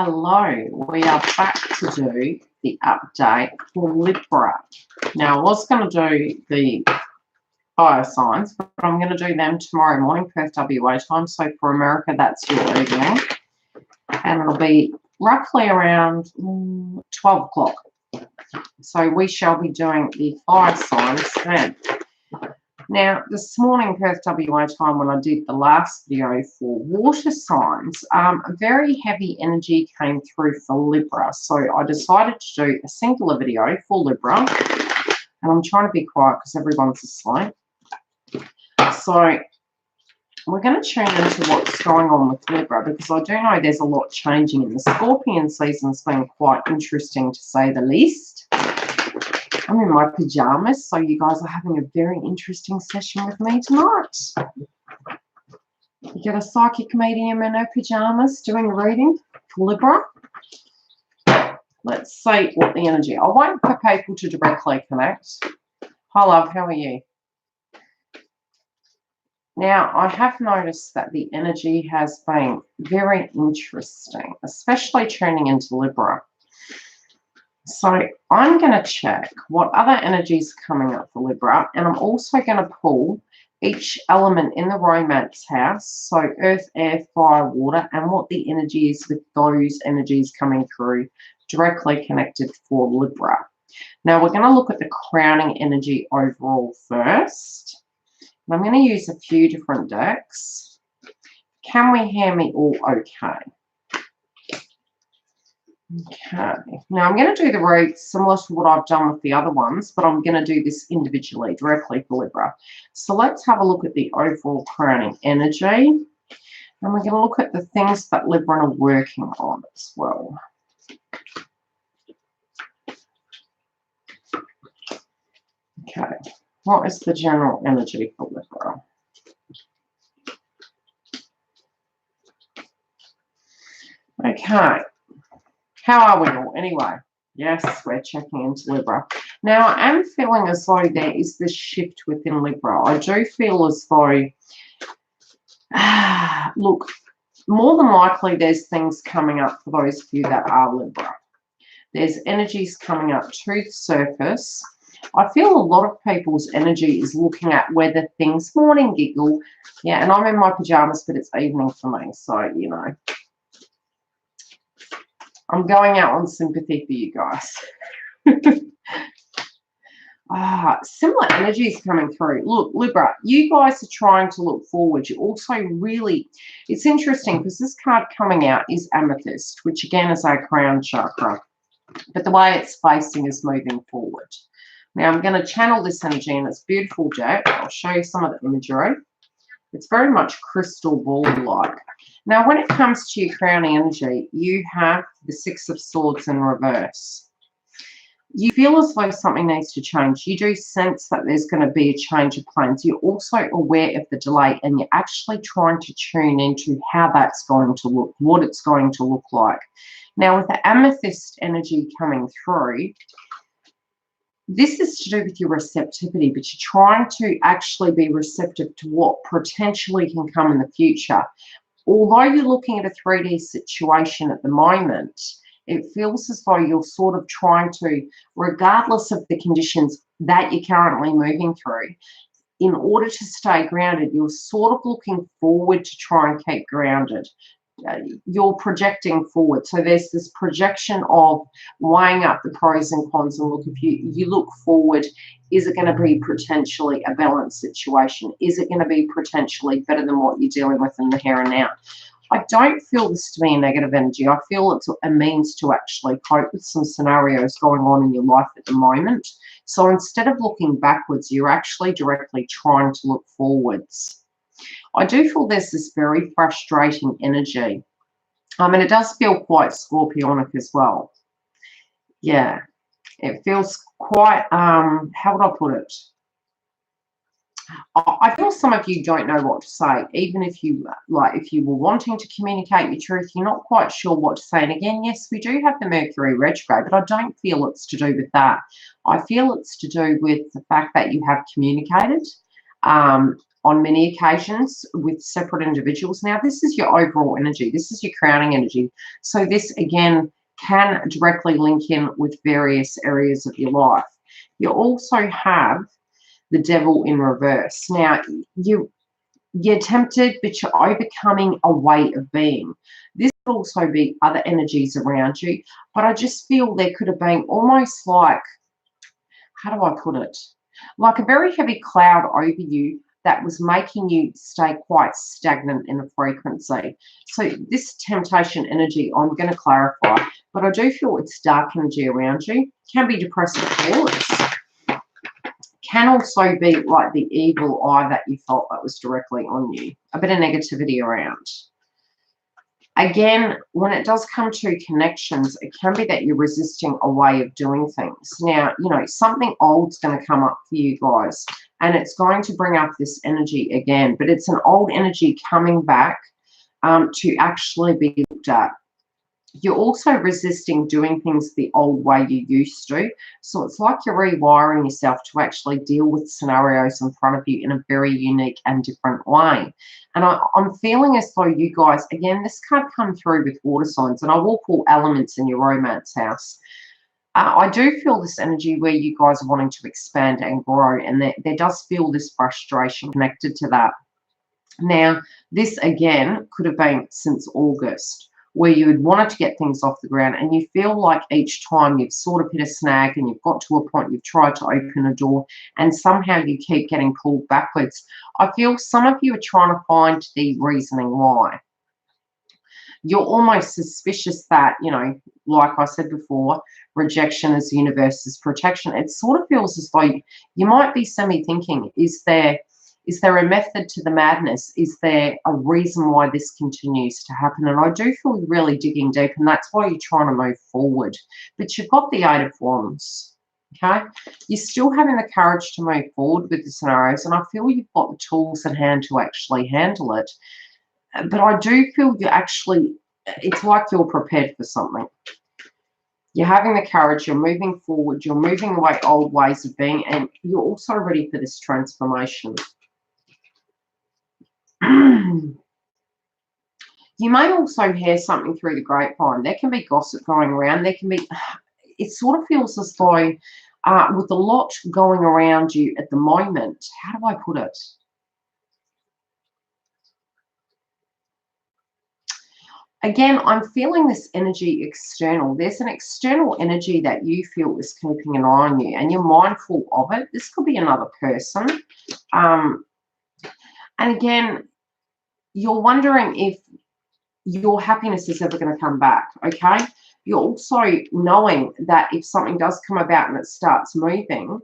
Hello, we are back to do the update for Libra. Now, I was going to do the fire signs, but I'm going to do them tomorrow morning, Perth WA time. So for America, that's your evening. And it'll be roughly around 12 o'clock. So we shall be doing the fire signs then. Now, this morning, Perth WA time, when I did the last video for water signs, a very heavy energy came through for Libra. So I decided to do a singular video for Libra. And I'm trying to be quiet because everyone's asleep. So we're going to tune into what's going on with Libra, because I do know there's a lot changing in the Scorpion season. It's been quite interesting, to say the least. I'm in my pajamas, so you guys are having a very interesting session with me tonight. You get a psychic medium in her pajamas doing a reading for Libra. Let's see what the energy. I won't for people to directly connect. Hi, love. How are you? Now, I have noticed that the energy has been very interesting, especially tuning into Libra. So I'm going to check what other energy is coming up for Libra, and I'm also going to pull each element in the romance house, so earth, air, fire, water, and what the energy is with those energies coming through directly connected for Libra. Now we're going to look at the crowning energy overall first. And I'm going to use a few different decks. Can we hear me all okay? Okay, now I'm going to do the read similar to what I've done with the other ones, but I'm going to do this individually, directly for Libra. So let's have a look at the overall crowning energy. And we're going to look at the things that Libra are working on as well. Okay, what is the general energy for Libra? Okay. How are we all? Anyway, yes, we're checking into Libra. Now, I am feeling as though there is this shift within Libra. I do feel as though, look, more than likely there's things coming up for those of you that are Libra. There's energies coming up to the surface. I feel a lot of people's energy is looking at whether things, morning giggle, yeah, and I'm in my pajamas, but it's evening for me, so, you know. I'm going out on sympathy for you guys. Similar energies coming through. Look, Libra, you guys are trying to look forward. You also really, it's interesting because this card coming out is Amethyst, which again is our crown chakra. But the way it's facing is moving forward. Now I'm going to channel this energy, and it's beautiful, Jack. I'll show you some of the imagery. It's very much crystal ball-like. Now, when it comes to your crowning energy, you have the Six of Swords in reverse. You feel as though something needs to change. You do sense that there's going to be a change of plans. You're also aware of the delay, and you're actually trying to tune into how that's going to look, what it's going to look like. Now, with the Amethyst energy coming through, this is to do with your receptivity, but you're trying to actually be receptive to what potentially can come in the future. Although you're looking at a 3D situation at the moment, it feels as though you're sort of trying to, regardless of the conditions that you're currently moving through, in order to stay grounded, you're sort of looking forward to try and keep grounded. You're projecting forward. So there's this projection of weighing up the pros and cons, and look, if you look forward, is it going to be potentially a balanced situation? Is it going to be potentially better than what you're dealing with in the here and now? I don't feel this to be a negative energy. I feel it's a means to actually cope with some scenarios going on in your life at the moment. So instead of looking backwards, you're actually directly trying to look forwards. I do feel there's this very frustrating energy. And it does feel quite scorpionic as well. Yeah, it feels quite, how would I put it? I feel some of you don't know what to say. Even if you, if you were wanting to communicate your truth, you're not quite sure what to say. And again, yes, we do have the Mercury retrograde, but I don't feel it's to do with that. I feel it's to do with the fact that you have communicated. on many occasions with separate individuals. Now, this is your overall energy. This is your crowning energy. So this, again, can directly link in with various areas of your life. You also have the devil in reverse. Now, you're tempted, but you're overcoming a way of being. This could also be other energies around you, but I just feel there could have been almost like, how do I put it? Like a very heavy cloud over you that was making you stay quite stagnant in a frequency. So this temptation energy, I'm going to clarify, but I do feel it's dark energy around you. Can be depressive thoughts. Can also be like the evil eye that you felt that was directly on you. A bit of negativity around. Again, when it does come to connections, it can be that you're resisting a way of doing things. Now, you know, something old's going to come up for you guys, and it's going to bring up this energy again, but it's an old energy coming back to actually be looked at. You're also resisting doing things the old way you used to. So it's like you're rewiring yourself to actually deal with scenarios in front of you in a very unique and different way. And I'm feeling as though you guys, again, this can't come through with water signs, and I will pull elements in your romance house. I do feel this energy where you guys are wanting to expand and grow, and there does feel this frustration connected to that. Now, this, again, could have been since August, where you had wanted to get things off the ground, and you feel like each time you've sort of hit a snag and you've got to a point, you've tried to open a door, and somehow you keep getting pulled backwards. I feel some of you are trying to find the reasoning why. You're almost suspicious that, you know, like I said before, rejection is the universe's protection. It sort of feels as though you might be semi-thinking, is there a method to the madness? Is there a reason why this continues to happen? And I do feel you're really digging deep, and that's why you're trying to move forward. But you've got the Eight of Wands, okay? You're still having the courage to move forward with the scenarios, and I feel you've got the tools at hand to actually handle it. But I do feel you're actually, it's like you're prepared for something. You're having the courage, you're moving forward, you're moving away old ways of being, and you're also ready for this transformation. You may also hear something through the grapevine. There can be gossip going around. There can be, it sort of feels as though with a lot going around you at the moment, how do I put it? Again, I'm feeling this energy external. There's an external energy that you feel is keeping an eye on you, and you're mindful of it. This could be another person. And again, you're wondering if your happiness is ever going to come back, okay? You're also knowing that if something does come about and it starts moving,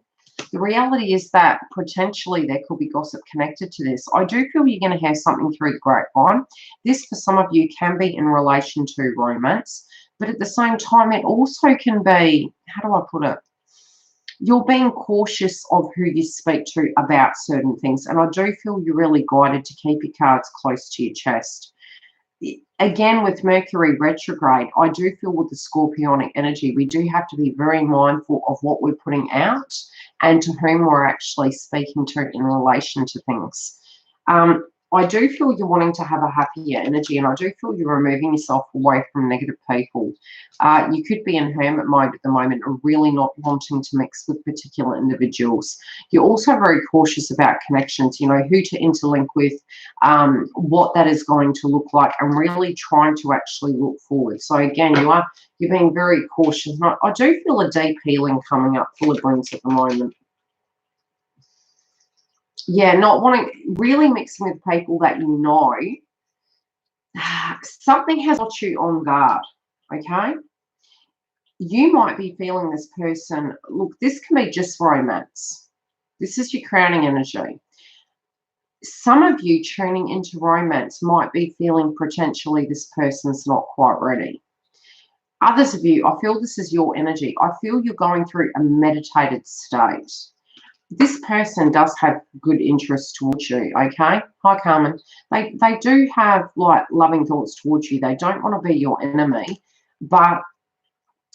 the reality is that potentially there could be gossip connected to this. I do feel you're going to have something through the grapevine. This, for some of you, can be in relation to romance, but at the same time, it also can be, how do I put it? You're being cautious of who you speak to about certain things, and I do feel you're really guided to keep your cards close to your chest. Again, with Mercury retrograde, I do feel with the Scorpionic energy, we do have to be very mindful of what we're putting out and to whom we're actually speaking to in relation to things. I do feel you're wanting to have a happier energy, and I do feel you're removing yourself away from negative people. You could be in hermit mode at the moment and really not wanting to mix with particular individuals. You're also very cautious about connections, you know, who to interlink with, what that is going to look like, and really trying to actually look forward. So again, you're being very cautious. And I do feel a deep healing coming up for Librans at the moment. Yeah, not wanting, really mixing with people that you know. Something has got you on guard, okay? You might be feeling this person, look, this can be just romance. This is your crowning energy. Some of you tuning into romance might be feeling potentially this person's not quite ready. Others of you, I feel this is your energy. I feel you're going through a meditated state. This person does have good interest towards you, okay? Hi, Carmen. They do have, like, loving thoughts towards you. They don't want to be your enemy, but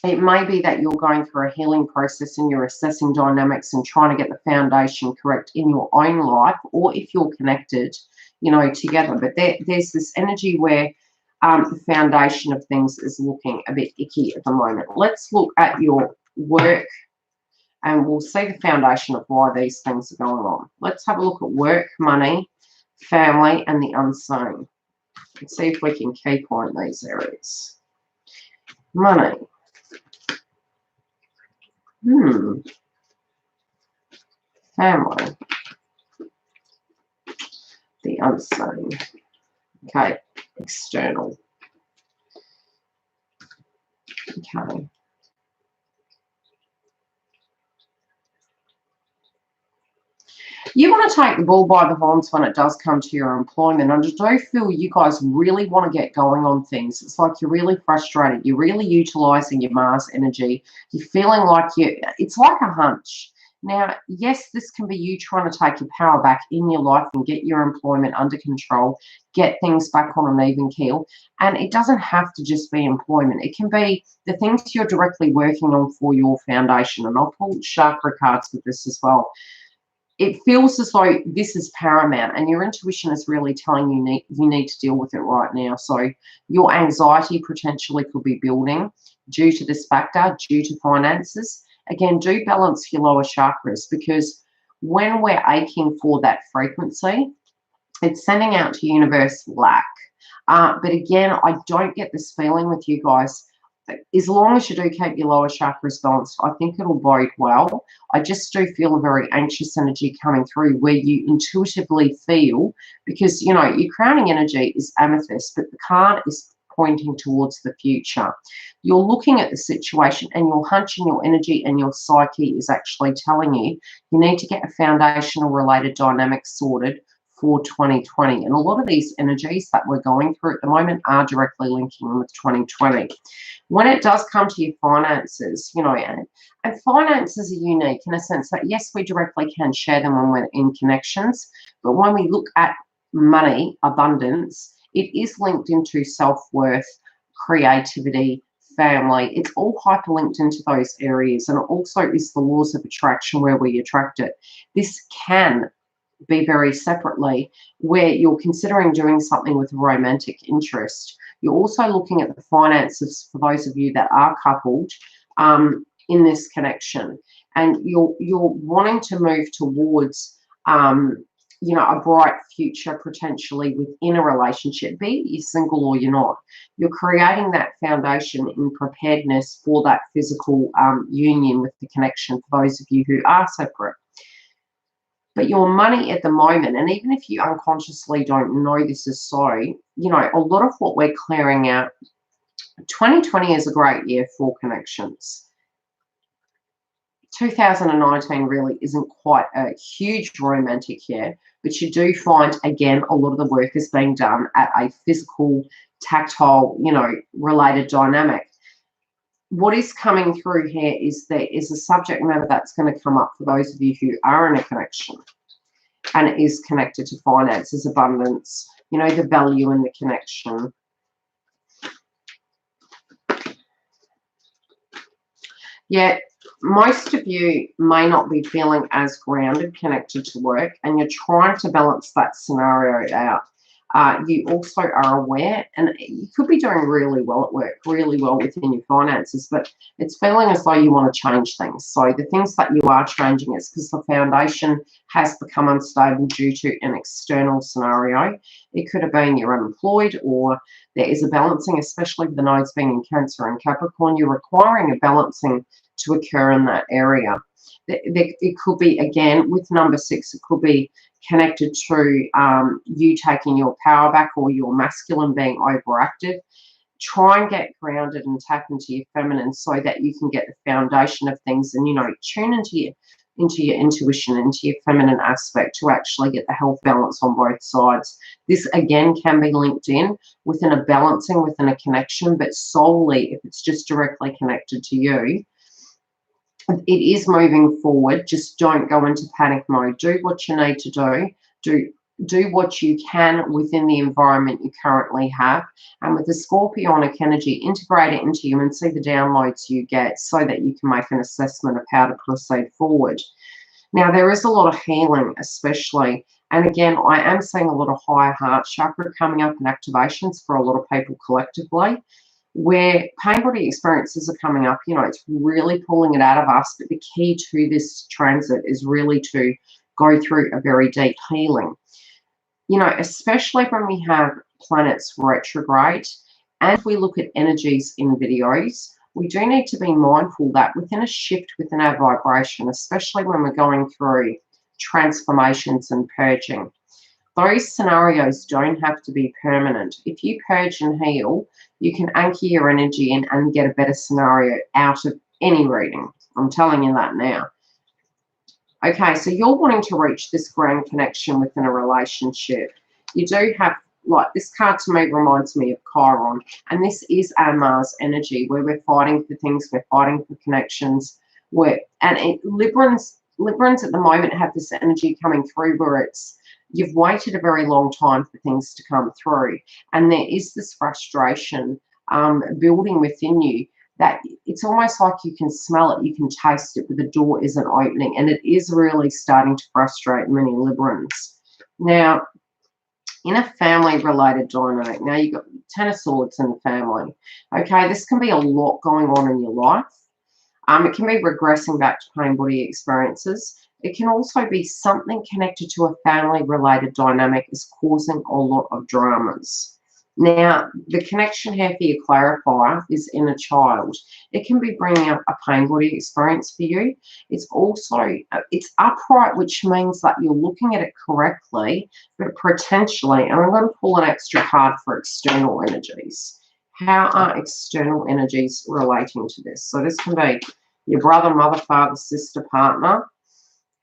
It may be that you're going through a healing process and you're assessing dynamics and trying to get the foundation correct in your own life, or if you're connected, you know, together. But there's this energy where the foundation of things is looking a bit icky at the moment. Let's look at your work and we'll see the foundation of why these things are going on. Let's have a look at work, money, family, and the unseen. Let's see if we can key point these areas. Money. Family. The unseen. Okay. External. Okay. You want to take the bull by the horns when it does come to your employment. I do feel you guys really want to get going on things. It's like you're really frustrated. You're really utilizing your Mars energy. You're feeling like it's like a hunch. Now, yes, this can be you trying to take your power back in your life and get your employment under control, get things back on an even keel. And it doesn't have to just be employment. It can be the things you're directly working on for your foundation. And I'll pull chakra cards with this as well. It feels as though this is paramount and your intuition is really telling you you need to deal with it right now. So your anxiety potentially could be building due to this factor, due to finances. Again, do balance your lower chakras, because when we're aching for that frequency, it's sending out to universe lack. But again, I don't get this feeling with you guys. As long as you do keep your lower chakras balanced, I think it'll bode well. I just do feel a very anxious energy coming through where you intuitively feel, because, you know, your crowning energy is amethyst, but the card is pointing towards the future. You're looking at the situation and your hunch and your energy and your psyche is actually telling you you need to get a foundational related dynamic sorted for 2020. And a lot of these energies that we're going through at the moment are directly linking with 2020. When it does come to your finances, you know, and finances are unique in a sense that, yes, we directly can share them when we're in connections, but when we look at money, abundance, it is linked into self-worth, creativity, family. It's all hyperlinked into those areas, and it also is the laws of attraction where we attract it. This can be very separately where you're considering doing something with a romantic interest. You're also looking at the finances for those of you that are coupled in this connection, and you're wanting to move towards you know, a bright future potentially within a relationship, be it you're single or you're not. You're creating that foundation in preparedness for that physical union with the connection for those of you who are separate. But your money at the moment, and even if you unconsciously don't know this is so, you know, a lot of what we're clearing out, 2020 is a great year for connections. 2019 really isn't quite a huge romantic year, but you do find, again, a lot of the work is being done at a physical, tactile, you know, related dynamic. What is coming through here is there is a subject matter that's going to come up for those of you who are in a connection, and it is connected to finances, abundance, you know, the value in the connection. Yet most of you may not be feeling as grounded, connected to work, and you're trying to balance that scenario out. You also are aware, and you could be doing really well at work, really well within your finances, but it's feeling as though you want to change things. So the things that you are changing is because the foundation has become unstable due to an external scenario. It could have been you're unemployed, or there is a balancing, especially with the nodes being in Cancer and Capricorn. You're requiring a balancing to occur in that area. It could be, again, with number 6, it could be connected to you taking your power back, or your masculine being overactive. Try and get grounded and tap into your feminine so that you can get the foundation of things, and, you know, tune into your intuition, into your feminine aspect to actually get the health balance on both sides. This, again, can be linked in within a balancing, within a connection, but solely if it's just directly connected to you. It is moving forward. Just don't go into panic mode. Do what you need to do. do what you can within the environment you currently have. And with the Scorpionic energy, integrate it into you and see the downloads you get so that you can make an assessment of how to proceed forward. Now, there is a lot of healing, especially, and again, I am seeing a lot of higher heart chakra coming up and activations for a lot of people collectively, where pain body experiences are coming up. You know, it's really pulling it out of us, but the key to this transit is really to go through a very deep healing. You know, especially when we have planets retrograde and we look at energies in videos, we do need to be mindful that within a shift within our vibration, especially when we're going through transformations and purging, those scenarios don't have to be permanent. If you purge and heal, you can anchor your energy in and get a better scenario out of any reading. I'm telling you that now. Okay, so you're wanting to reach this grand connection within a relationship. You do have, like, this card to me reminds me of Chiron, and this is our Mars energy, where we're fighting for things, we're fighting for connections. Librans at the moment have this energy coming through where it's, you've waited a very long time for things to come through, and there is this frustration building within you, that it's almost like you can smell it, you can taste it, but the door isn't opening, and it is really starting to frustrate many Librans. Now, in a family-related dynamic, now you've got 10 of Swords in the family. Okay, this can be a lot going on in your life. It can be regressing back to pain body experiences. It can also be something connected to a family-related dynamic is causing a lot of dramas. Now, the connection here for your clarifier is inner child. It can be bringing up a pain body experience for you. It's also, it's upright, which means that you're looking at it correctly, but potentially, and I'm going to pull an extra card for external energies. How are external energies relating to this? So this can be your brother, mother, father, sister, partner.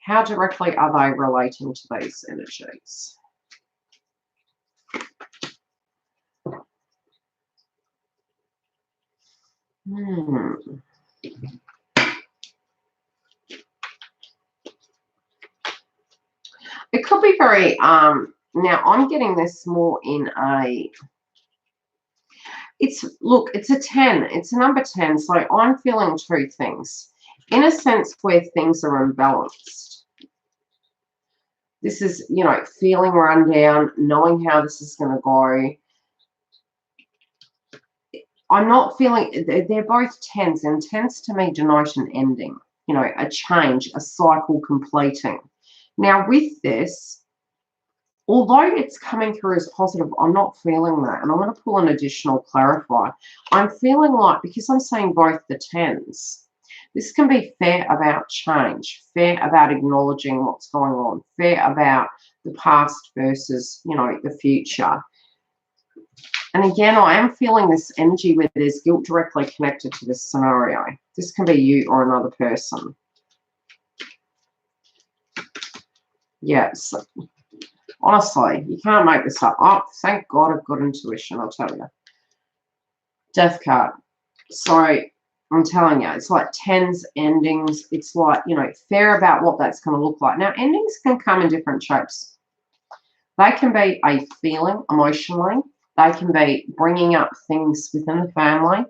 How directly are they relating to these energies? It could be very, now I'm getting this more in a, look, it's a 10, it's a number 10, so I'm feeling two things. In a sense where things are imbalanced. This is, you know, feeling run down, knowing how this is going to go. I'm not feeling, they're both 10s, and 10s to me denote an ending, you know, a change, a cycle completing. Now with this, although it's coming through as positive, I'm not feeling that, and I'm going to pull an additional clarifier. I'm feeling like, because I'm seeing both the 10s, this can be fair about change, fair about acknowledging what's going on, fair about the past versus, you know, the future. And again, I am feeling this energy where there's guilt directly connected to this scenario. This can be you or another person. Yes. Honestly, you can't make this up. Oh, thank God I've got intuition, I'll tell you. Death card. So I'm telling you, it's like 10s, endings. It's like, you know, fair about what that's going to look like. Now, endings can come in different shapes. They can be a feeling emotionally. They can be bringing up things within the family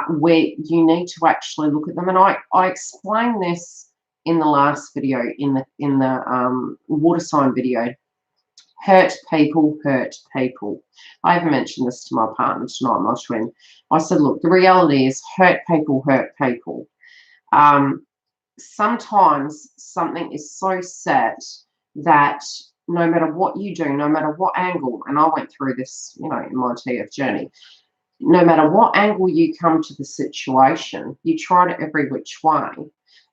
where you need to actually look at them. And I explained this in the last video, in the water sign video. Hurt people hurt people. I even mentioned this to my partner tonight, my twin. I said, look, the reality is hurt people hurt people. Sometimes something is so set that no matter what you do, no matter what angle, and I went through this, you know, in my TF journey, no matter what angle you come to the situation, you try it every which way.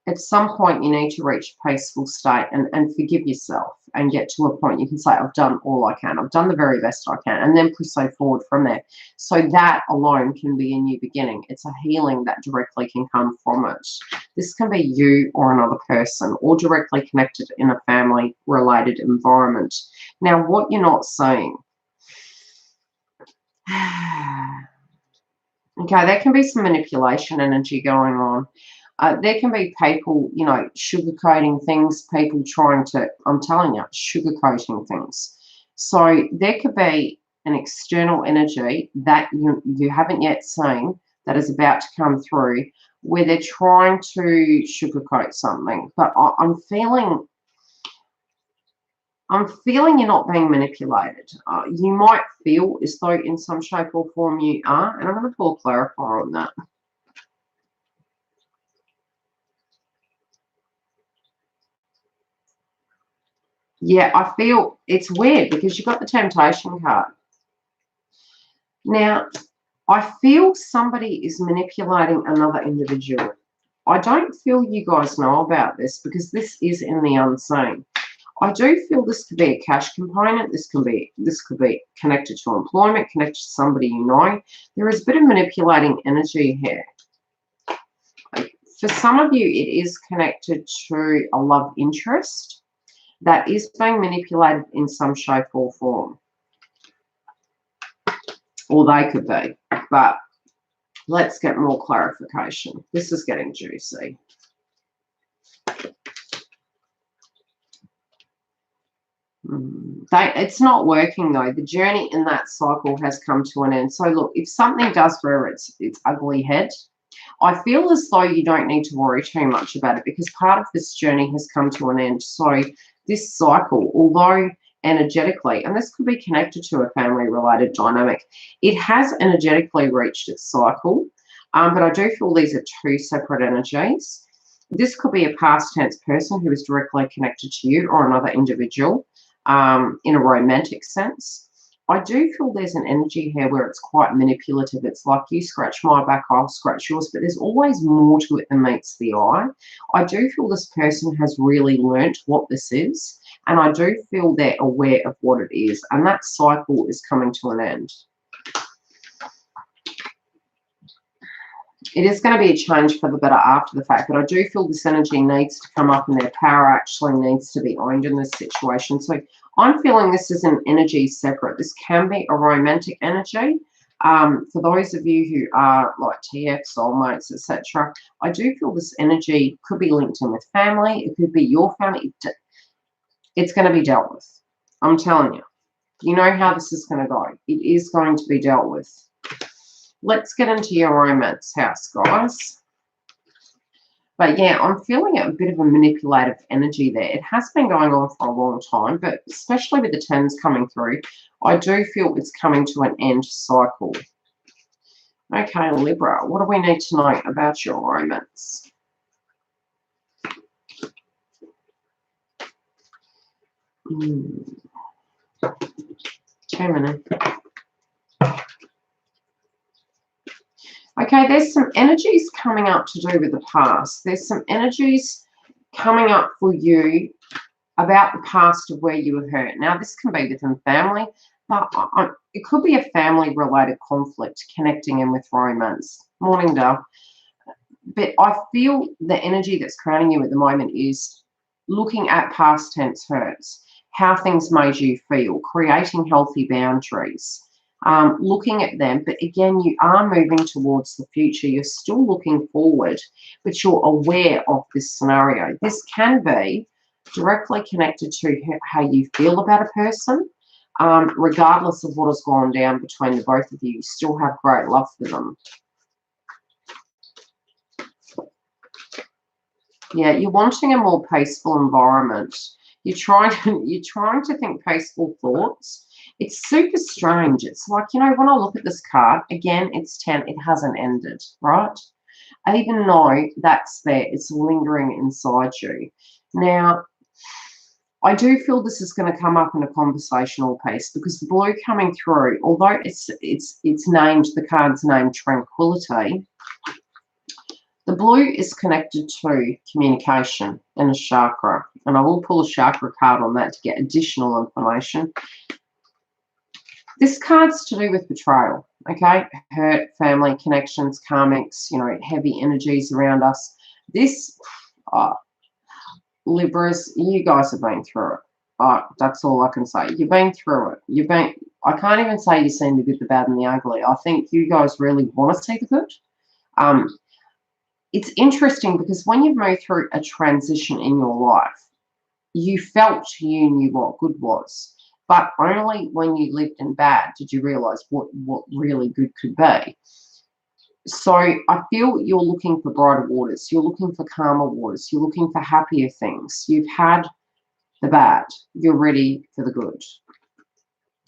At some point, you need to reach a peaceful state and forgive yourself and get to a point you can say, I've done all I can. I've done the very best I can, and then proceed forward from there. So that alone can be a new beginning. It's a healing that directly can come from it. This can be you or another person, or directly connected in a family-related environment. Now, what you're not seeing. Okay, there can be some manipulation energy going on. There can be people, you know, sugarcoating things, people trying to, I'm telling you, sugarcoating things. So there could be an external energy that you haven't yet seen that is about to come through where they're trying to sugarcoat something. But I'm feeling you're not being manipulated. You might feel as though in some shape or form you are, and I'm going to pull a clarifier on that. Yeah, I feel it's weird because you've got the temptation card. Now, I feel somebody is manipulating another individual. I don't feel you guys know about this because this is in the unseen. I do feel this could be a cash component. This could be connected to employment, connected to somebody you know. There is a bit of manipulating energy here. For some of you, it is connected to a love interest that is being manipulated in some shape or form. Or they could be. But let's get more clarification. This is getting juicy. It's not working though. The journey in that cycle has come to an end. So look, if something does rear its ugly head, I feel as though you don't need to worry too much about it because part of this journey has come to an end. So this cycle, although energetically, and this could be connected to a family-related dynamic, it has energetically reached its cycle. But I do feel these are two separate energies. This could be a past tense person who is directly connected to you or another individual in a romantic sense. I do feel there's an energy here where it's quite manipulative. It's like you scratch my back, I'll scratch yours, but there's always more to it than meets the eye. I do feel this person has really learnt what this is, and I do feel they're aware of what it is, and that cycle is coming to an end. It is going to be a change for the better after the fact, but I do feel this energy needs to come up and their power actually needs to be owned in this situation. So I'm feeling this is an energy separate. This can be a romantic energy. For those of you who are like TF, soulmates, etc., I do feel this energy could be linked in with family. It could be your family. It's going to be dealt with. I'm telling you. You know how this is going to go. It is going to be dealt with. Let's get into your romance house, guys. But yeah, I'm feeling a bit of a manipulative energy there. It has been going on for a long time, but especially with the tens coming through, I do feel it's coming to an end cycle. Okay, Libra, what do we need to know about your romance? Gemini. Okay, there's some energies coming up to do with the past. There's some energies coming up for you about the past of where you were hurt. Now, this can be within family, but it could be a family-related conflict connecting in with romance. Morning, Dove. But I feel the energy that's crowding you at the moment is looking at past tense hurts, how things made you feel, creating healthy boundaries. Looking at them, but again, you are moving towards the future. You're still looking forward, but you're aware of this scenario. This can be directly connected to how you feel about a person. Regardless of what has gone down between the both of you, you still have great love for them. Yeah, you're wanting a more peaceful environment. You're trying to think peaceful thoughts. It's super strange. It's like, you know, when I look at this card, again, it's 10. It hasn't ended, right? Even though that's there, it's lingering inside you. Now, I do feel this is going to come up in a conversational piece because the blue coming through, although it's named, the card's named Tranquility, the blue is connected to communication and a chakra. And I will pull a chakra card on that to get additional information. This card's to do with betrayal, okay? Hurt, family, connections, karmics, you know, heavy energies around us. This, Libras, you guys have been through it. That's all I can say. You've been through it. I can't even say you've seen the good, the bad, and the ugly. I think you guys really want to see the good. it's interesting because when you've moved through a transition in your life, you felt you knew what good was, but only when you lived in bad did you realize what really good could be. So I feel you're looking for brighter waters. You're looking for calmer waters. You're looking for happier things. You've had the bad. You're ready for the good.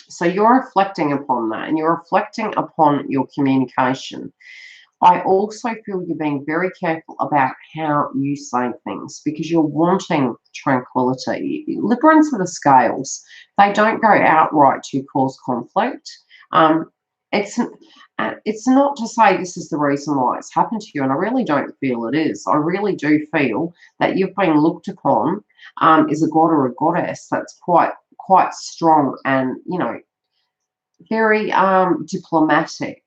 So you're reflecting upon that, and you're reflecting upon your communication. I also feel you're being very careful about how you say things because you're wanting tranquility. Librans are the scales. They don't go outright to cause conflict. It's not to say this is the reason why it's happened to you, and I really don't feel it is. I really do feel that you've been looked upon as a god or a goddess that's quite strong and, you know, very diplomatic.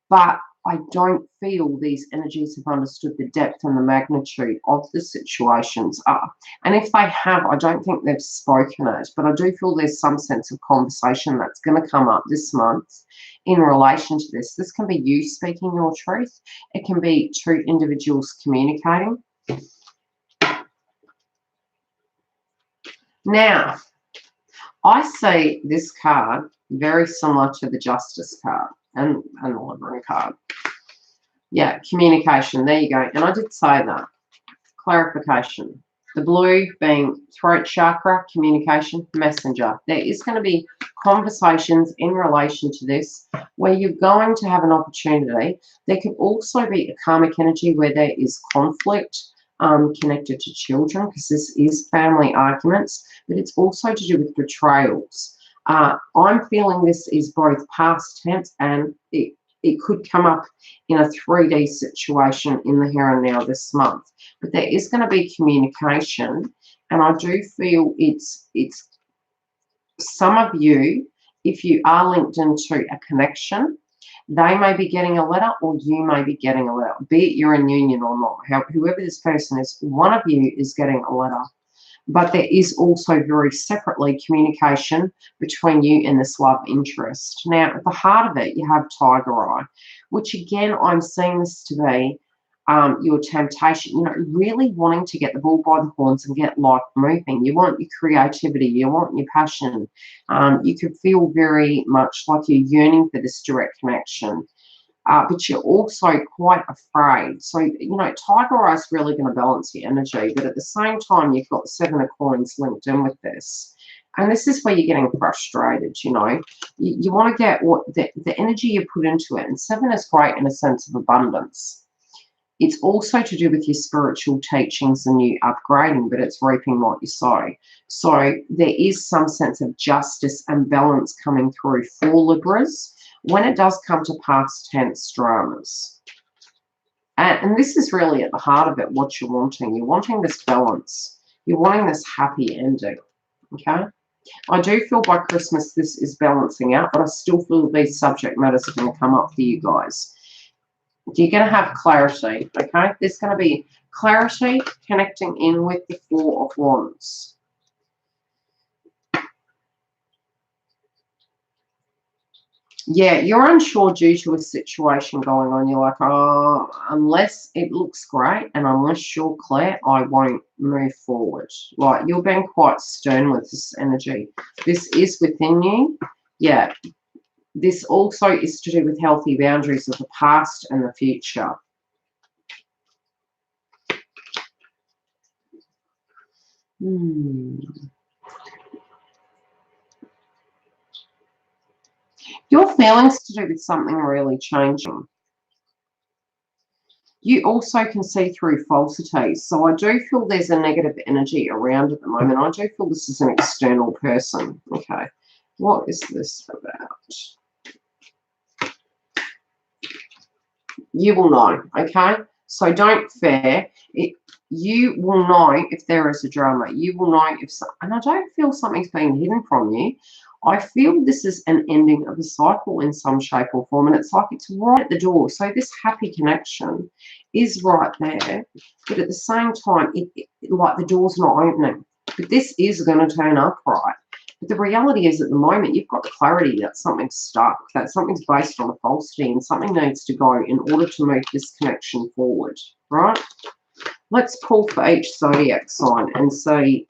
But I don't feel these energies have understood the depth and the magnitude of the situations are. And if they have, I don't think they've spoken it, but I do feel there's some sense of conversation that's going to come up this month in relation to this. This can be you speaking your truth. It can be two individuals communicating. Now, I see this card very similar to the Justice card and the Libra card. Yeah, communication. There you go. And I did say that. Clarification. The blue being throat chakra, communication, messenger. There is going to be conversations in relation to this where you're going to have an opportunity. There could also be a karmic energy where there is conflict connected to children, because this is family arguments, but it's also to do with betrayals. I'm feeling this is both past tense, and it could come up in a 3D situation in the here and now this month. But there is going to be communication, and I do feel it's some of you, if you are linked into a connection, they may be getting a letter or you may be getting a letter, be it you're in union or not. Whoever this person is, one of you is getting a letter. But there is also very separately communication between you and this love interest. Now, at the heart of it, you have Tiger Eye, which again, I'm seeing this to be your temptation, you know, really wanting to get the bull by the horns and get life moving. You want your creativity, you want your passion. You could feel very much like you're yearning for this direct connection. But you're also quite afraid. So, you know, Tiger Eye is really going to balance your energy, but at the same time, you've got the Seven of Coins linked in with this. And this is where you're getting frustrated, you know. You want to get what the energy you put into it. And Seven is great in a sense of abundance. It's also to do with your spiritual teachings and you upgrading, but it's reaping what you sow. So there is some sense of justice and balance coming through for Libras when it does come to past tense dramas. And this is really at the heart of it, what you're wanting. You're wanting this balance. You're wanting this happy ending, okay? I do feel by Christmas this is balancing out, but I still feel these subject matters are going to come up for you guys. You're going to have clarity, okay? There's going to be clarity connecting in with the Four of Wands. Yeah, you're unsure due to a situation going on. You're like, oh, unless it looks great and unless you're clear, I won't move forward. Like, you're being quite stern with this energy. This is within you. Yeah. This also is to do with healthy boundaries of the past and the future. Your feelings to do with something really changing. You also can see through falsities. So I do feel there's a negative energy around at the moment. I do feel this is an external person. Okay. What is this about? You will know, okay? So don't fear. You will know if there is a drama. You will know if and I don't feel something's being hidden from you. I feel this is an ending of a cycle in some shape or form, and it's like it's right at the door. So this happy connection is right there, but at the same time, like the door's not opening. But this is going to turn up right. But the reality is at the moment, you've got clarity that something's stuck, that something's based on a falsity and something needs to go in order to move this connection forward. right? Let's pull for each zodiac sign and see.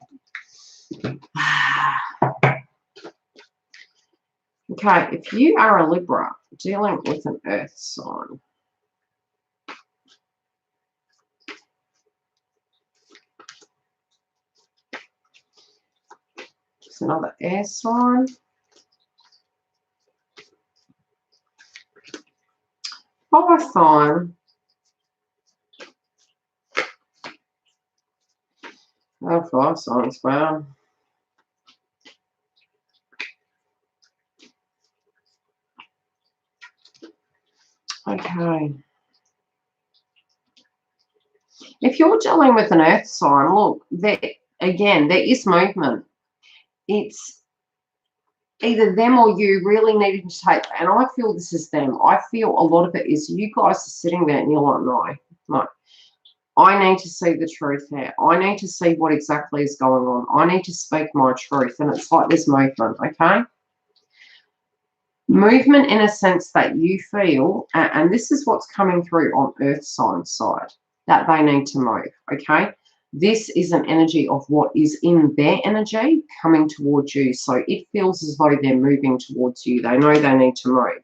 Okay, if you are a Libra dealing with an earth sign, it's another air sign, fire sign, oh, fire signs, wow. Okay. If you're dealing with an earth sign, look, there is movement. It's either them or you really needing to take, and I feel this is them. I feel a lot of it is you guys are sitting there and you're like, no. I need to see the truth here. I need to see what exactly is going on. I need to speak my truth. And it's like this movement, okay? Movement in a sense that you feel, and this is what's coming through on earth sign side, that they need to move, okay? This is an energy of what is in their energy coming towards you. So it feels as though they're moving towards you. They know they need to move.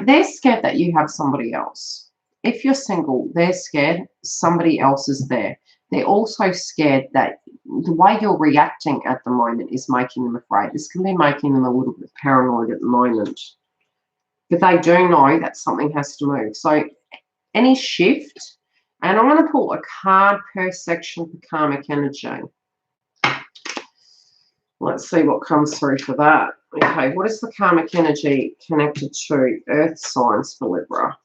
They're scared that you have somebody else. If you're single, they're scared somebody else is there. They're also scared that the way you're reacting at the moment is making them afraid. This can be making them a little bit paranoid at the moment. But they do know that something has to move. So any shift, and I'm going to pull a card per section for karmic energy. Let's see what comes through for that. Okay, what is the karmic energy connected to earth signs for Libra?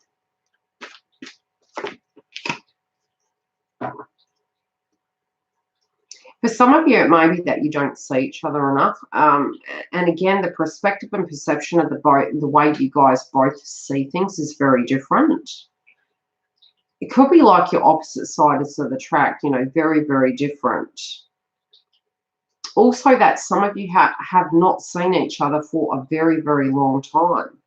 For some of you, it may be that you don't see each other enough. And again, the perspective and perception of the way you guys both see things is very different. It could be like your opposite sides of the track, you know, very, very different. Also, that some of you have not seen each other for a very, very long time.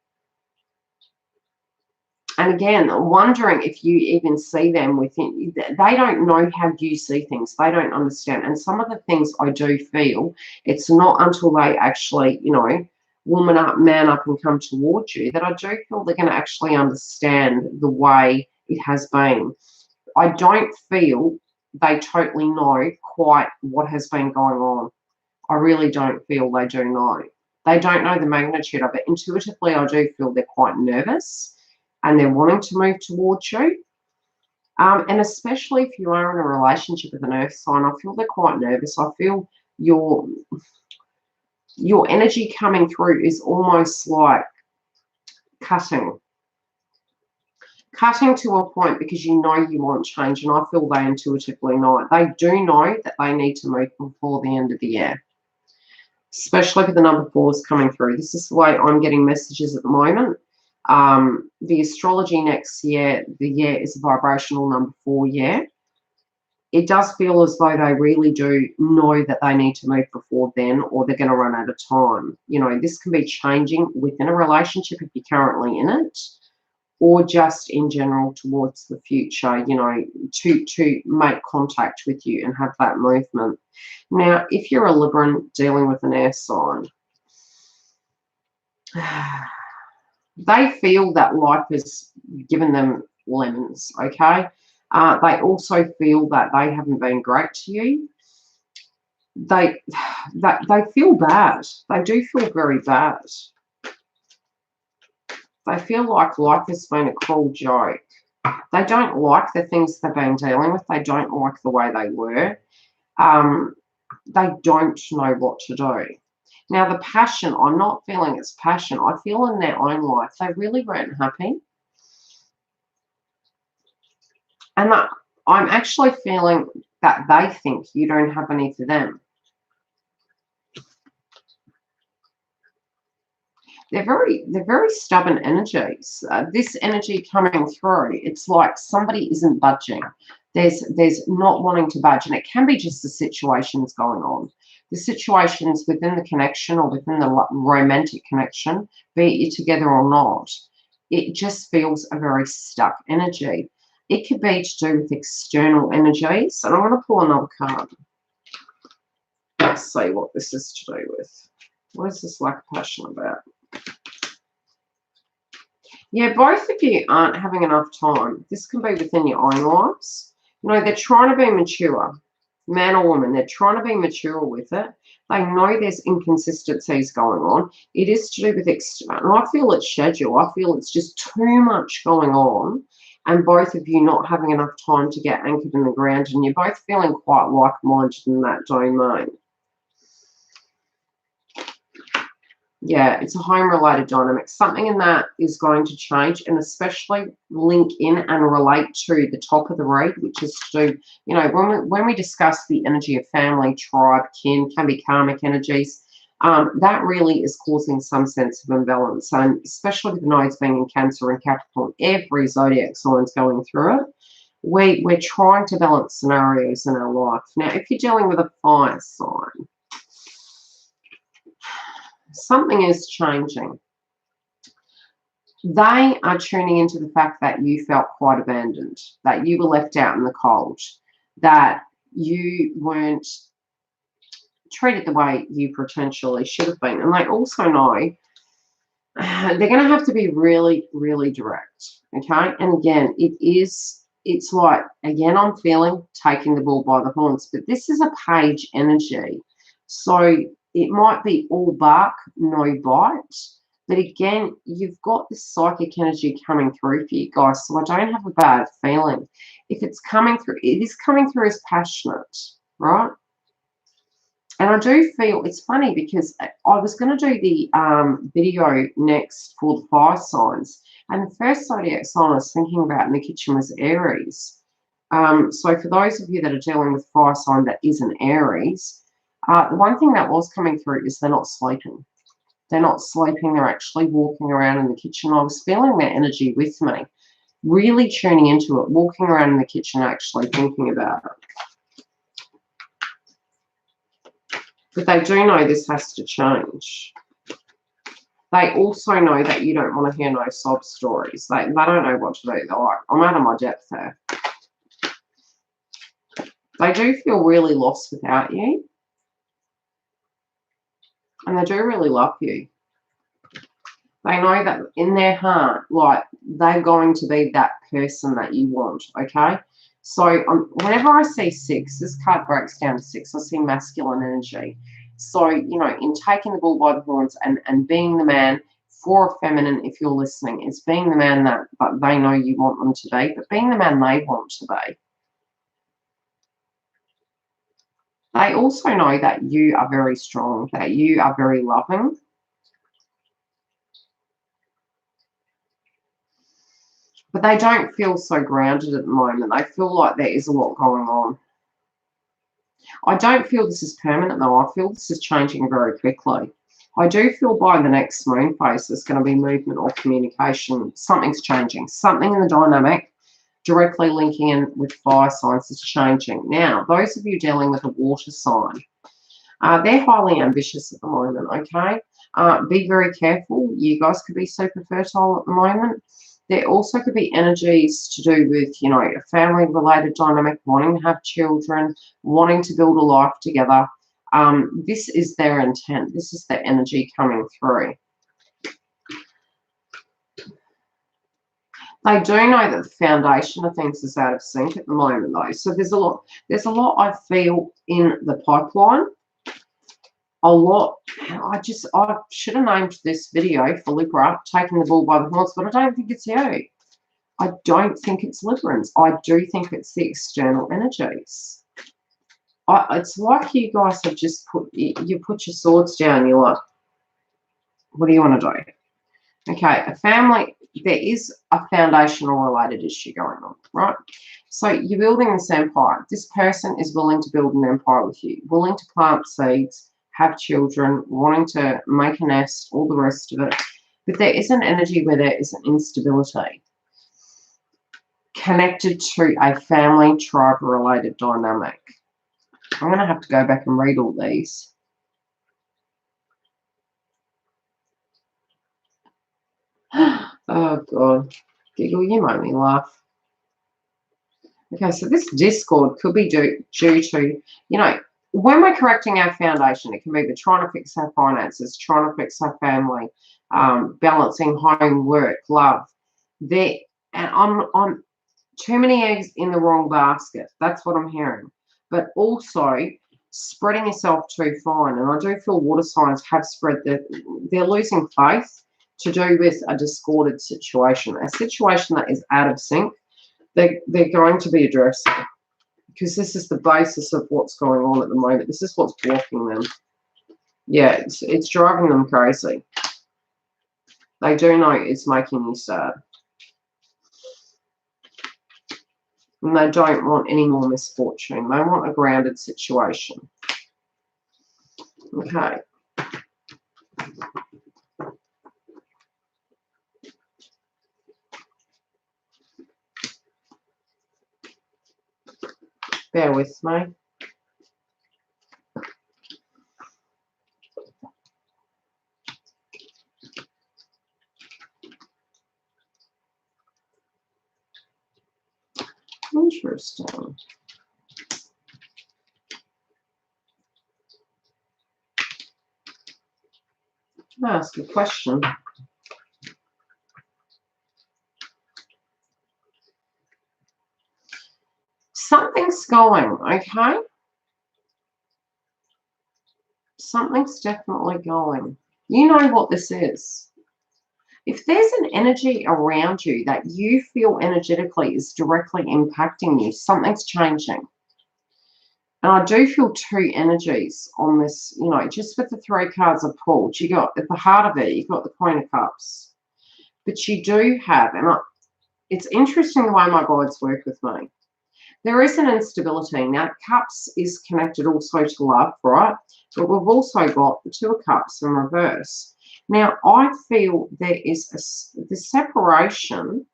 And again, wondering if you even see them within, they don't know how you see things. They don't understand. And some of the things I do feel, it's not until they actually, you know, woman up, man up and come towards you that I do feel they're going to actually understand the way it has been. I don't feel they totally know quite what has been going on. I really don't feel they do know. They don't know the magnitude of it. Intuitively, I do feel they're quite nervous and they're wanting to move towards you. And especially if you are in a relationship with an earth sign, I feel they're quite nervous. I feel your energy coming through is almost like cutting to a point because you know you want change, and I feel they intuitively know it. They do know that they need to move before the end of the year, especially with the number 4s coming through. This is the way I'm getting messages at the moment. The astrology next year, the year is a vibrational number 4 year. It does feel as though they really do know that they need to move before then, or they're going to run out of time. You know, this can be changing within a relationship if you're currently in it, or just in general towards the future, you know, to make contact with you and have that movement. Now, if you're a Libran dealing with an air sign, they feel that life has given them lemons, okay? They also feel that they haven't been great to you. They feel bad. They do feel very bad. They feel like life has been a cruel joke. They don't like the things they've been dealing with. They don't like the way they were. They don't know what to do. Now, the passion, I'm not feeling it's passion. I feel in their own life, they really weren't happy. And that I'm actually feeling that they think you don't have any for them. They're very stubborn energies. This energy coming through, it's like somebody isn't budging. There's not wanting to budge, and it can be just the situations going on. The situations within the connection or within the romantic connection, be it you're together or not, it just feels a very stuck energy. It could be to do with external energies. And I'm going to pull another card. Let's see what this is to do with. What is this lack of passion about? Yeah, both of you aren't having enough time. This can be within your own lives. You know, they're trying to be mature, man or woman. They're trying to be mature with it. They know there's inconsistencies going on. It is to do with external. I feel it's schedule. I feel it's just too much going on, and both of you not having enough time to get anchored in the ground, and you're both feeling quite like-minded in that domain. Yeah, it's a home-related dynamic. Something in that is going to change, and especially link in and relate to the top of the read, which is to do, you know, when we discuss the energy of family, tribe, kin, can be karmic energies, that really is causing some sense of imbalance. And especially with the nodes being in Cancer and Capricorn, every zodiac sign's going through it. We're trying to balance scenarios in our life. Now, if you're dealing with a fire sign, something is changing. They are tuning into the fact that you felt quite abandoned, that you were left out in the cold, that you weren't treated the way you potentially should have been. And they also know they're going to have to be really, really direct, okay? And again, it's like, again, I'm feeling taking the bull by the horns, but this is a page energy. So it might be all bark, no bite. But again, you've got this psychic energy coming through for you guys. So I don't have a bad feeling. If it's coming through, it is coming through as passionate, right? And I do feel, it's funny because I was going to do the video next for the fire signs. And the first zodiac sign I was thinking about in the kitchen was Aries. So for those of you that are dealing with fire sign that is an Aries, the one thing that was coming through is they're not sleeping. They're not sleeping. They're actually walking around in the kitchen. I was feeling their energy with me, really tuning into it, walking around in the kitchen, actually thinking about it. But they do know this has to change. They also know that you don't want to hear no sob stories. They don't know what to do. They're like, I'm out of my depth there. They do feel really lost without you. And they do really love you. They know that in their heart, like, they're going to be that person that you want, okay? So whenever I see 6, this card breaks down to 6, I see masculine energy. So, you know, in taking the bull by the horns and being the man for a feminine, if you're listening, it's being the man that they know you want them to be, but being the man they want to be. They also know that you are very strong, that you are very loving. But they don't feel so grounded at the moment. They feel like there is a lot going on. I don't feel this is permanent, though. I feel this is changing very quickly. I do feel by the next moon phase there's going to be movement or communication. Something's changing. Something in the dynamic directly linking in with fire signs is changing. Now, those of you dealing with a water sign, they're highly ambitious at the moment, okay? Be very careful. You guys could be super fertile at the moment. There also could be energies to do with, you know, a family-related dynamic, wanting to have children, wanting to build a life together. This is their intent. This is their energy coming through. They do know that the foundation of things is out of sync at the moment, though. So there's a lot I feel in the pipeline. A lot. I should have named this video for Libra, taking the bull by the horns, but I don't think it's you. I don't think it's Librans. I do think it's the external energies. It's like you guys have just put your swords down. You're like, what do you want to do? Okay, a family, there is a foundational related issue going on, right? So you're building this empire. This person is willing to build an empire with you, willing to plant seeds, have children, wanting to make a nest, all the rest of it. But there is an energy where there is an instability connected to a family tribe-related dynamic. I'm going to have to go back and read all these. Oh, God. Giggle, you make me laugh. Okay, so this discord could be due to, when we're correcting our foundation, it can be trying to fix our finances, trying to fix our family, balancing home, work, love. And I'm too many eggs in the wrong basket. That's what I'm hearing. But also spreading yourself too fine. And I do feel water signs have spread they're losing faith to do with a discorded situation, a situation that is out of sync. They're going to be addressing, because this is the basis of what's going on at the moment. This is what's blocking them. Yeah, it's driving them crazy. They do know it's making you sad. And they don't want any more misfortune. They want a grounded situation. Okay. Bear with me. Interesting. I'll ask a question. Something's going, okay? Something's definitely going. You know what this is. If there's an energy around you that you feel energetically is directly impacting you, something's changing. And I do feel two energies on this, just with the 3 cards I've pulled. You got, at the heart of it, you've got the Queen of Cups. But you do have, it's interesting the way my guides work with me. There is an instability. Now, Cups is connected also to love, right? But we've also got the 2 of Cups in reverse. Now, I feel there is the separation.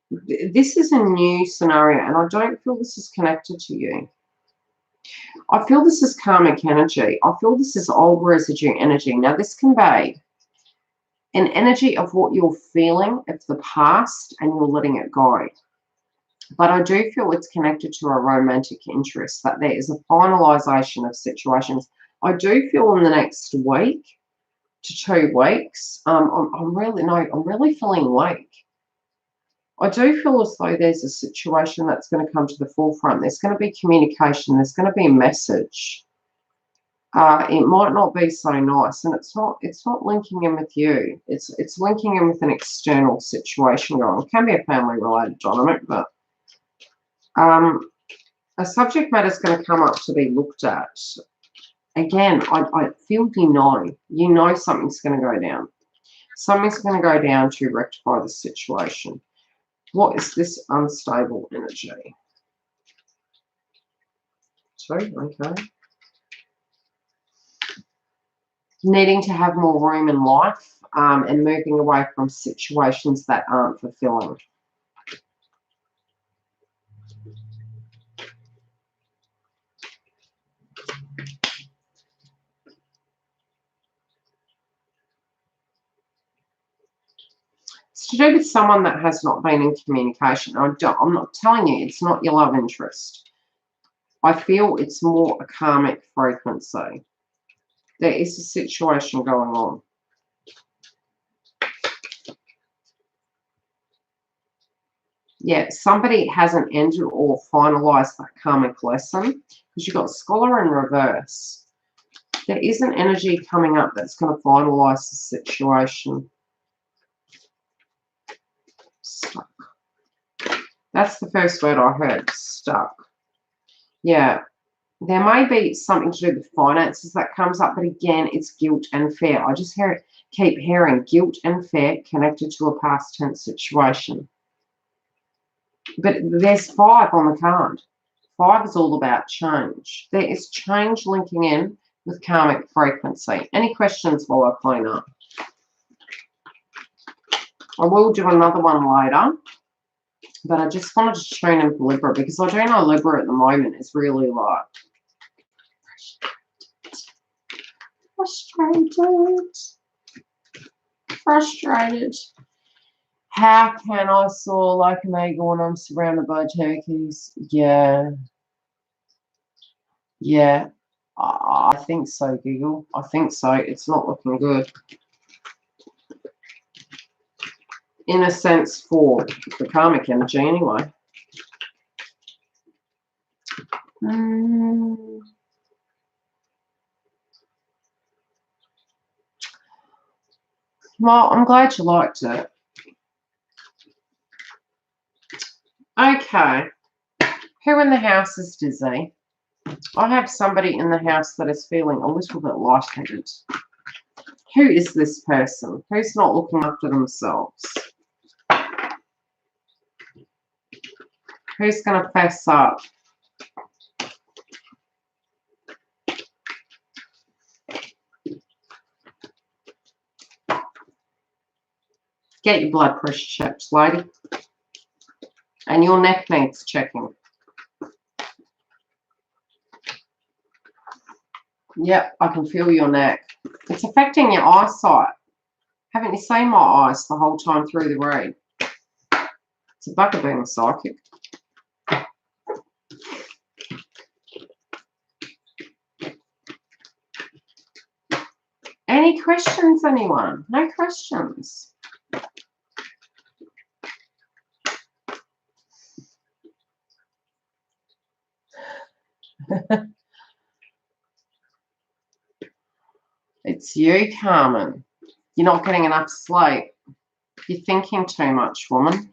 This is a new scenario, and I don't feel this is connected to you. I feel this is karmic energy. I feel this is old residue energy. Now, this can be an energy of what you're feeling of the past and you're letting it go. But I do feel it's connected to a romantic interest, that there is a finalization of situations. I do feel in the next week to 2 weeks, I'm really feeling weak. I do feel as though there's a situation that's going to come to the forefront. There's going to be communication. There's going to be a message. It might not be so nice, and it's not linking in with you. It's linking in with an external situation going. It can be a family-related dynamic, but a subject matter is going to come up to be looked at. Again, I feel you know something's going to go down. Something's going to go down to rectify the situation. What is this unstable energy? 2, okay. Needing to have more room in life and moving away from situations that aren't fulfilling. It's to do with someone that has not been in communication. I'm not telling you it's not your love interest. I feel it's more a karmic frequency. There is a situation going on. Yeah, somebody hasn't ended or finalized that karmic lesson, because you've got Scholar in reverse. There is an energy coming up that's going to finalize the situation. Stuck. That's the first word I heard, stuck. Yeah, there may be something to do with finances that comes up, but again, it's guilt and fear. I just keep hearing guilt and fear connected to a past tense situation. But there's 5 on the card. 5 is all about change. There is change linking in with karmic frequency. Any questions while I clean up? I will do another one later, but I just wanted to tune in for Libra, because I do know Libra at the moment is really like frustrated. How can I soar like an eagle when I'm surrounded by turkeys? Yeah. Yeah. I think so, Giggle. I think so. It's not looking good. In a sense, for the karmic energy, anyway. Well, I'm glad you liked it. Okay. Who in the house is dizzy? I have somebody in the house that is feeling a little bit lightheaded. Who is this person? Who's not looking after themselves? Who's going to fess up? Get your blood pressure checked, lady. And your neck needs checking. Yep, I can feel your neck. It's affecting your eyesight. Haven't you seen my eyes the whole time through the read? It's a bugger being a psychic. Any questions, anyone? No questions. It's you, Carmen. You're not getting enough sleep. You're thinking too much, woman.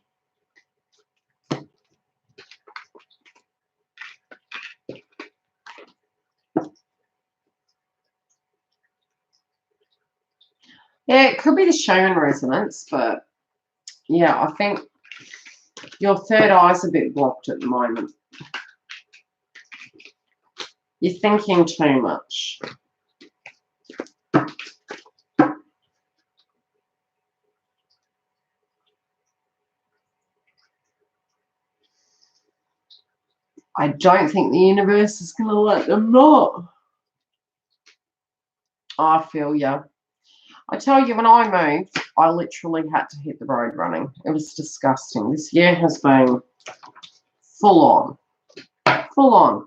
Yeah, it could be the Schumann resonance, but yeah, I think your third eye's a bit blocked at the moment. You're thinking too much. I don't think the universe is going to let them know. I feel ya. I tell you, when I moved, I literally had to hit the road running. It was disgusting. This year has been full on. Full on.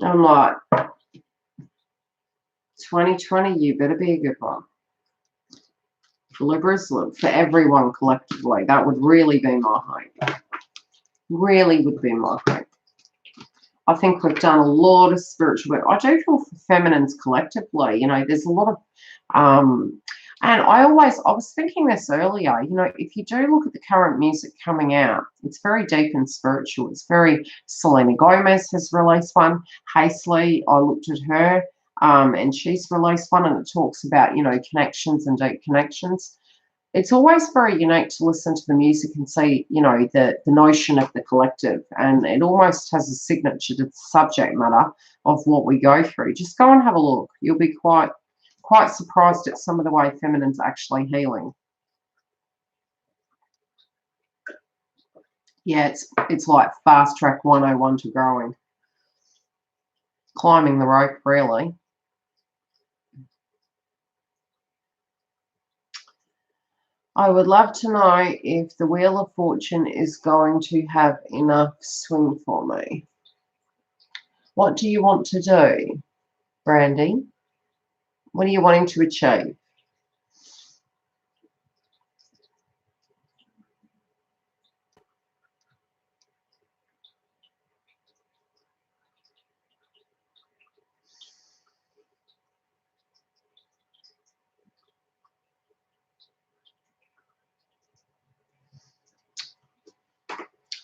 I'm like, 2020, you better be a good one. For Libras, for everyone collectively, that would really be my hope. Really would be my hope. I think we've done a lot of spiritual work. I do feel for feminines collectively, you know, there's a lot of, and I was thinking this earlier, you know, if you do look at the current music coming out, it's very deep and spiritual. It's very, Selena Gomez has released one. Hazley, I looked at her, and she's released one, and it talks about, you know, connections and deep connections. It's always very unique to listen to the music and see, you know, the notion of the collective, and it almost has a signature to the subject matter of what we go through. Just go and have a look. You'll be quite surprised at some of the way feminine's actually healing. Yeah, it's like fast track 101 to growing. Climbing the rope, really. I would love to know if the Wheel of Fortune is going to have enough swing for me. What do you want to do, Brandy? What are you wanting to achieve?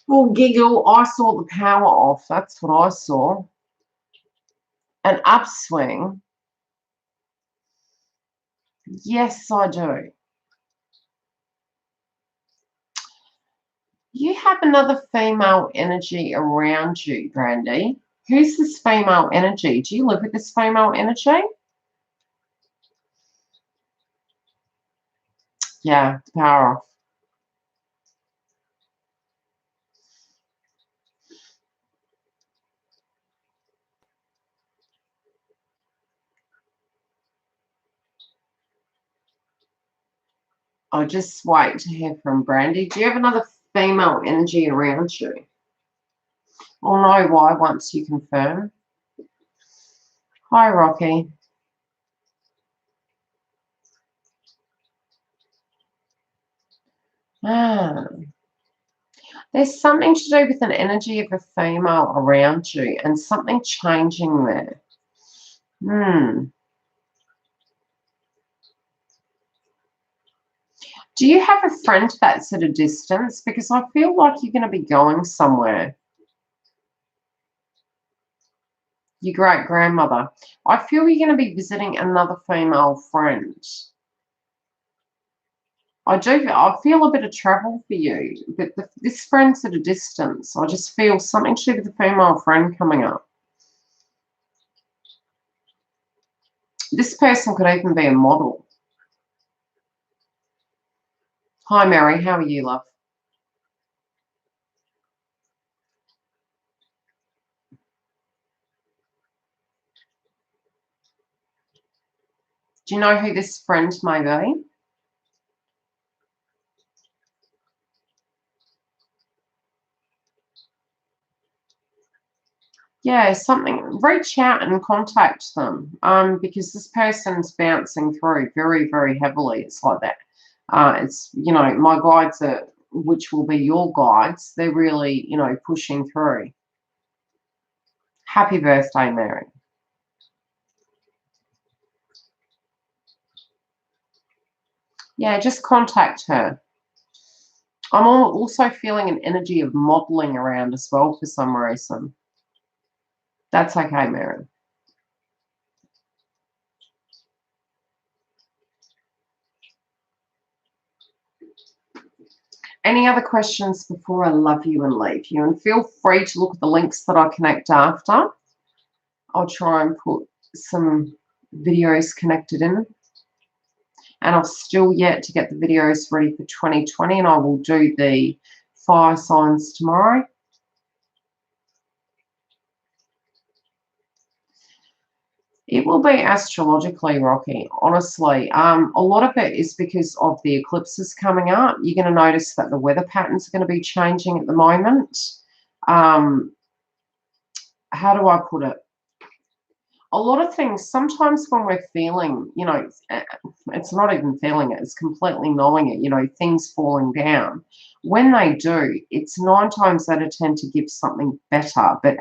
Well, Giggle, I saw the power off. That's what I saw. An upswing. Yes, I do. You have another female energy around you, Brandy. Who's this female energy? Do you live with this female energy? Yeah, power off. I'll just wait to hear from Brandy. Do you have another female energy around you? I'll know why once you confirm. Hi, Rocky. There's something to do with an energy of a female around you and something changing there. Do you have a friend that's at a distance? Because I feel like you're going to be going somewhere. Your great-grandmother. I feel you're going to be visiting another female friend. I feel a bit of travel for you, but this friend's at a distance. I just feel something to do with a female friend coming up. This person could even be a model. Hi, Mary. How are you, love? Do you know who this friend may be? Yeah, something. Reach out and contact them because this person's bouncing through very, very heavily. It's like that. It's, you know, my guides are, which will be your guides, they're really, you know, pushing through. Happy birthday, Mary. Yeah, just contact her. I'm also feeling an energy of modeling around as well for some reason. That's okay, Mary. Any other questions before I love you and leave you? And feel free to look at the links that I connect after. I'll try and put some videos connected in. And I've still yet to get the videos ready for 2020, and I will do the fire signs tomorrow. It will be astrologically, Rocky, honestly. A lot of it is because of the eclipses coming up. You're going to notice that the weather patterns are going to be changing at the moment. How do I put it? A lot of things, sometimes when we're feeling, you know, it's not even feeling it, it's completely knowing it, you know, things falling down. When they do, it's 9 times out of 10 to give something better, but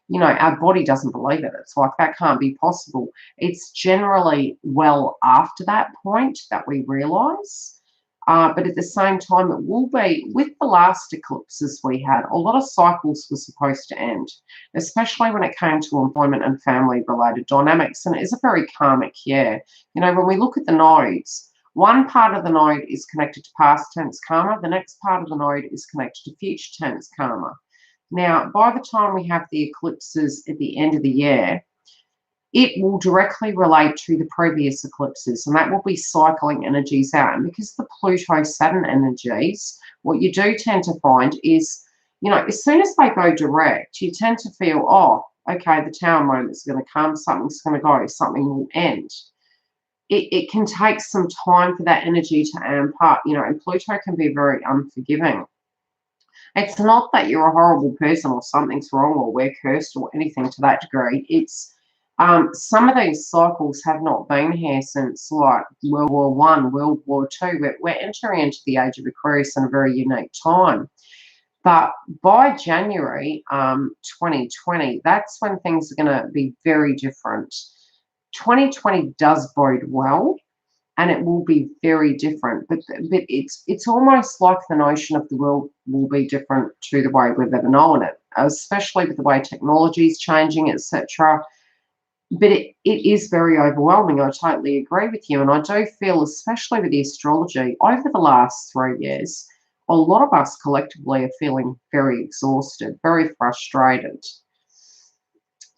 you know, our body doesn't believe it. It's like, that can't be possible. It's generally well after that point that we realize. But at the same time, it will be, with the last eclipses we had, a lot of cycles were supposed to end, especially when it came to employment and family related dynamics. And it is a very karmic year. You know, when we look at the nodes, one part of the node is connected to past tense karma, the next part of the node is connected to future tense karma. Now, by the time we have the eclipses at the end of the year, it will directly relate to the previous eclipses, and that will be cycling energies out. And because the Pluto-Saturn energies, what you do tend to find is, you know, as soon as they go direct, you tend to feel, oh, okay, the tower moment's going to come, something's going to go, something will end. It can take some time for that energy to amp up, you know, and Pluto can be very unforgiving. It's not that you're a horrible person or something's wrong or we're cursed or anything to that degree. It's some of these cycles have not been here since like World War One, World War Two. We're entering into the age of Aquarius in a very unique time. But by January 2020, that's when things are going to be very different. 2020 does bode well, and it will be very different. But it's almost like the notion of the world will be different to the way we've ever known it, especially with the way technology is changing, etc. But it is very overwhelming. I totally agree with you. And I do feel, especially with the astrology, over the last 3 years, a lot of us collectively are feeling very exhausted, very frustrated.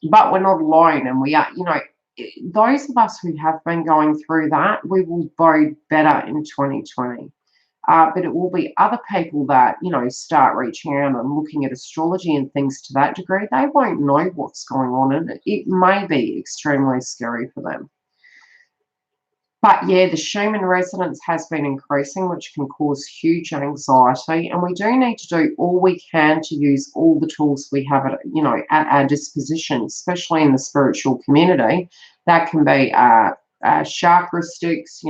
But we're not alone. And we are, you know, those of us who have been going through that, we will bode better in 2020. But it will be other people that, you know, start reaching out and looking at astrology and things to that degree. They won't know what's going on, and it may be extremely scary for them. But yeah, the Schumann resonance has been increasing, which can cause huge anxiety. And we do need to do all we can to use all the tools we have at our disposition, especially in the spiritual community. That can be chakra sticks,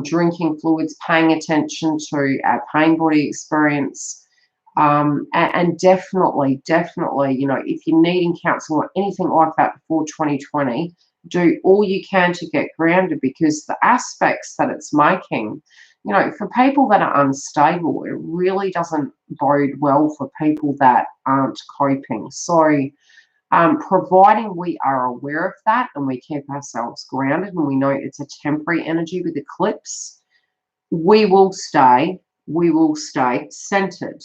drinking fluids, paying attention to our pain body experience. And definitely, if you're needing counseling or anything like that before 2020, do all you can to get grounded, because the aspects that it's making, for people that are unstable, it really doesn't bode well for people that aren't coping. So, providing we are aware of that and we keep ourselves grounded and we know it's a temporary energy with eclipse, we will stay centered.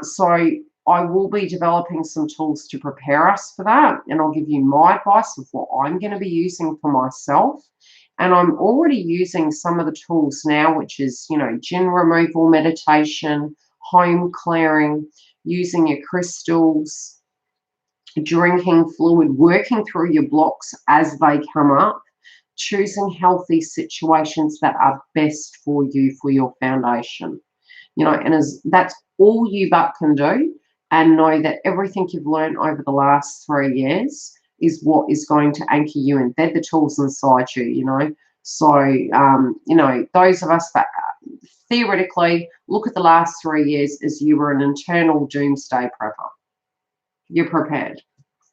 So I will be developing some tools to prepare us for that, and I'll give you my advice of what I'm going to be using for myself. And I'm already using some of the tools now, which is, gin removal meditation, home clearing, using your crystals, drinking fluid, working through your blocks as they come up, choosing healthy situations that are best for you, for your foundation. And that's all you but can do, and know that everything you've learned over the last 3 years is what is going to anchor you, and they're the tools inside you. So, those of us that theoretically look at the last 3 years as you were an internal doomsday prepper. You're prepared.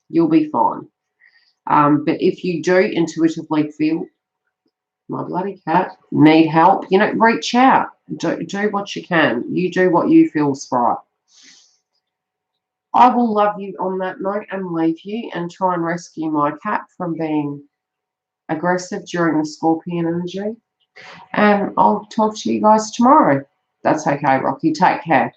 You'll be fine. But if you do intuitively feel, my bloody cat, need help, reach out. Do what you can. You do what you feel's right. I will love you on that note and leave you and try and rescue my cat from being aggressive during the Scorpion energy. And I'll talk to you guys tomorrow. That's okay, Rocky. Take care.